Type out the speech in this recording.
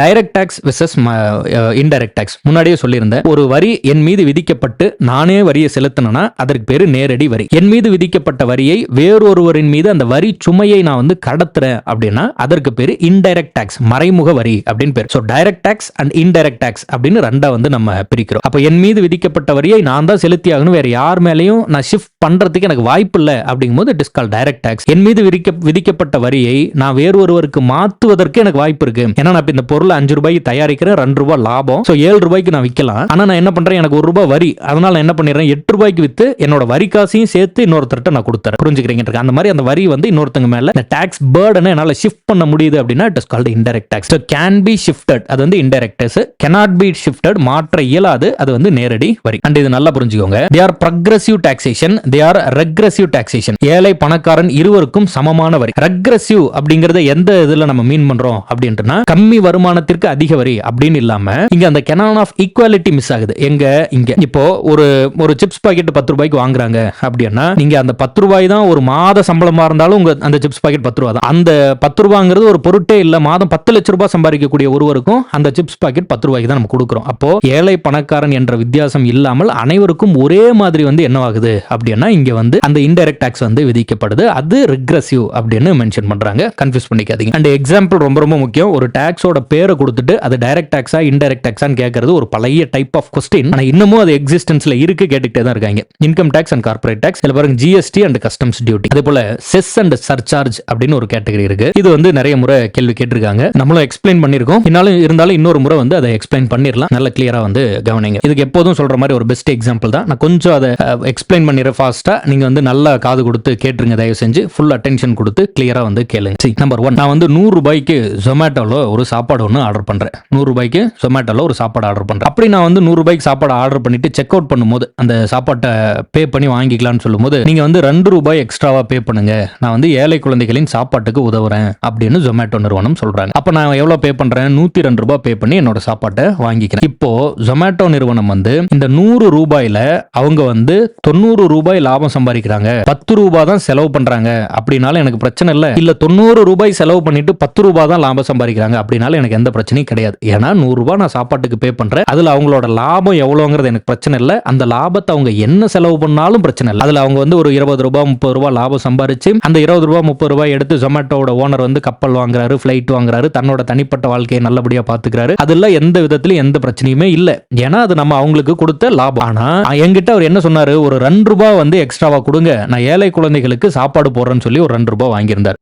Direct tax versus indirect tax முன்னாடியே சொல்லியிருந்தேன். ஒரு வரி என் மீது விதிக்கப்பட்டு நானே வரியை செலுத்தினா அதற்கு பேரு நேரடி வரி. என் மீது விதிக்கப்பட்ட வரியை வேறொருவரின் மீது அந்த வரி சுமையை நான் வந்து கடத்துறேன் அப்படின்னா அதற்கு பேரு இன்டைரக்ட் டாக்ஸ், மறைமுக வரி அப்படின்னு பேர். So direct tax and indirect tax அப்படின்னு ரெண்டா வந்து நம்ம பிரிக்கிறோம். அப்ப என் மீது விதிக்கப்பட்ட வரியை நான் தான் செலுத்தி ஆகணும், வேற யார் மேலேயும் நான் ஷிஃப்ட் பண்றதுக்கு எனக்கு வாய்ப்பு இல்லை அப்படிங்கும்போது it is called direct tax. என் மீது விதிக்கப்பட்ட வரியை நான் வேறொருவருக்கு மாத்துவதற்கு எனக்கு வாய்ப்பு இருக்கு. ஏன்னா நான் இந்த பொருளை 5 ரூபாய்க்கு தயாரிக்கிறேன், 2 ரூபாய் லாபம், சோ 7 ரூபாய்க்கு நான் விற்கலாம். ஆனா நான் என்ன பண்றேன், எனக்கு 1 ரூபாய் வரி, அதனால நான் என்ன பண்ணிடுறேன், 8 ரூபாய்க்கு வித்து என்னோட வரி காசையும் சேர்த்து இன்னொருத்தர்ட்ட நான் கொடுத்துறேன். புரிஞ்சுக்கிறீங்க? அந்த மாதிரி அந்த வரி வந்து இன்னொருத்தங்க மேல இந்த டாக்ஸ் பர்டனை என்னால ஷிஃப்ட் பண்ண முடியுது அப்படின்னா it is called indirect tax. So can be shifted, அது வந்து indirect tax. cannot be shifted, மாற்ற இயலாது, அது வந்து நேரடி வரி. அண்ட் இது நல்லா புரிஞ்சுக்கோங்க. they are progressive taxation, they are regressive taxation. ஏழை பணக்காரன் இருவருக்கும் சமமான வரி. ரெக்ரெசிவ் அப்படிங்கறத எந்த இதுல நம்ம மீன் பண்றோம் அப்படின்றனா கம்மி வருமானத்திற்கு அதிக வரி அப்படின்னு இல்லாம இங்க அந்த canon of equality மிஸ் ஆகுது. எங்க இங்க இப்போ ஒரு சிப்ஸ் பாக்கெட் 10 ரூபாய்க்கு வாங்குறாங்க அப்படின்னா நீங்க அந்த 10 ரூபாய் தான் ஒரு மாத சம்பளமா இருந்தாலும் உங்க அந்த சிப்ஸ் பாக்கெட் 10 ரூபாய் தான். அந்த 10 ரூபாங்கிறது ஒரு பொருட்டே இல்ல. மாதம் 10 லட்சம் ரூபாய் சம்பாதிக்கக்கூடிய ஒருவருக்கும் அந்த சிப்ஸ் பாக்கெட் 10 ரூபாய்க்கு தான் நம்ம கொடுக்கிறோம். அப்போ ஏழை பணக்காரன் என்ற வித்தியாசம் இல்லாமல் அனைவருக்கும் ஒரே மாதிரி வந்து என்னவாகுது அப்படின்னா இங்க வந்து அந்த இன்டைரக்ட் டாக்ஸ் வந்து விதிக்கப்படுது. அது ரிக்ரெசிவ் அப்படின்னு மென்ஷன் பண்றாங்க. கன்ஃபியூஸ் பண்ணிக்காதீங்க. அண்ட் எக்ஸாம்பிள் ரொம்ப ரொம்ப முக்கியம். ஒரு டாக்ஸோட பேரை கொடுத்துட்டு அது டைரக்ட் டாக்ஸா இன்டைரக்ட் டாக்ஸான்னு கேட்கறது ஒரு பழைய டைப் ஆஃப் கொஸ்டின். ஆனா இன்னமும் அது எக்ஸிஸ்டன்ஸ்ல இருக்கு, கேட்டுக்கிட்டே தான் இருக்காங்க. Income tax and corporate tax, இதுல பாருங்க ஜிஎஸ்டி அண்ட் கஸ்டம்ஸ் டியூட்டி, அதே போல செஸ் அண்ட் சர்சார்ஜ் அப்படின்னு ஒரு கேட்டகரி இருக்கு. இது வந்து நிறைய முறை கேள்வி கேட்டிருக்காங்க, நம்மளும் எக்ஸ்பிளைன் பண்ணிருக்கோம். இருந்தாலும் இன்னொரு முறை வந்து அதை எக்ஸ்பிளைன் பண்ணிடலாம். நல்ல கிளியரா வந்து கவனிங்க. இதுக்கு எப்போதும் சொல்ற மாதிரி ஒரு பெஸ்ட் எக்ஸாம்பிள் தான். நான் கொஞ்சம் அதை எக்ஸ்பிளைன் பண்ணிடுறேன் ஃபாஸ்டா. நீங்க வந்து நல்லா காது கொடுத்து கேட்டுருங்க, தயவு செஞ்சு ஃபுல் அட்டென்ஷன் கொடுத்து கிளியரா வந்து கேளுங்க. நம்பர் 1, நான் வந்து 100 ரூபாய்க்கு ஜொமேட்டோல ஒரு சாப்பாடு ஒன்று ஆர்டர் பண்றேன். 100 ரூபாய்க்கு ஜொமேட்டோல ஒரு சாப்பாடு ஆர்டர் பண்றேன். அப்படி நான் வந்து 100 ரூபாய்க்கு சாப்பாடு ஆர்டர் பண்ணிட்டு செக் அவுட் பண்ணும்போது அந்த சாப்பாட்டை பே பண்ணி வாங்கிக்கலாம்னு சொல்லும்போது நீங்க வந்து 2 ரூபாய் எக்ஸ்ட்ராவா பே பண்ணுங்க, நான் வந்து ஏழை குழந்தைகளின் சாப்பாட்டுக்கு உதவுறேன் அப்படின்னு ஜொமேட்டோ நிறுவனம் சொல்றாங்க. அப்ப நான் எவ்வளவு பே பண்றேன், 102 ரூபாய் பே பண்ணி என்னோட சாப்பாட்டை வாங்கிக்கிறேன். இப்போ ஜொமேட்டோ நிறுவனம் வந்து இந்த 100 ரூபாயில அவங்க வந்து 90 ரூபாய் லாபம் சம்பாதிக்கிறாங்க, 10 ரூபாய் தான் செலவு பண்றாங்க அப்படின்னாலும் எனக்கு பிரச்சனை இல்லை. இல்ல 90 ரூபாய் செலவு பண்ணிட்டு 10 ரூபாய் தான் லாபம் சம்பாதிக்கிறாங்க அப்படின்னாலும் எனக்கு எந்த பிரச்சனையும் கிடையாது. ஏன்னா 100 ரூபாய் நான் சாப்பாட்டுக்கு பே பண்றேன், அதுல அவங்களோட லாபம் எவ்வளவுங்கிறது எனக்கு பிரச்சனை இல்லை. அந்த லாபத்தை அவங்க என்ன செலவு பண்ணாலும் பிரச்சனை இல்லை. அதுல அவங்க வந்து ஒரு 20 ரூபாய் 30 ரூபாய் லாபம் சம்பாதிச்சு அந்த 20 ரூபாய் 30 ரூபாய் எடுத்து ஜொமேட்டோட ஓனர் வந்து கப்பல் வாங்குறாரு, பிளைட் வாங்குறாரு, தன்னோட தனிப்பட்ட வாழ்க்கையை நல்லபடியா பாத்துக்கிறாரு. அதெல்லாம் எந்த விதத்திலும் எந்த பிரச்சனையுமே இல்லை. ஏன்னா அது நம்ம அவங்களுக்கு கொடுத்த லாபம். ஆனா என்கிட்ட அவர் என்ன சொன்னாரு, ஒரு 2 ரூபாய் வந்து எக்ஸ்ட்ராவா கொடுங்க, நான் ஏழை குழந்தைகளுக்கு சாப்பாடு போடுறேன்னு சொல்லி ஒரு 2 ரூபாய் வாங்கியிருந்தார்.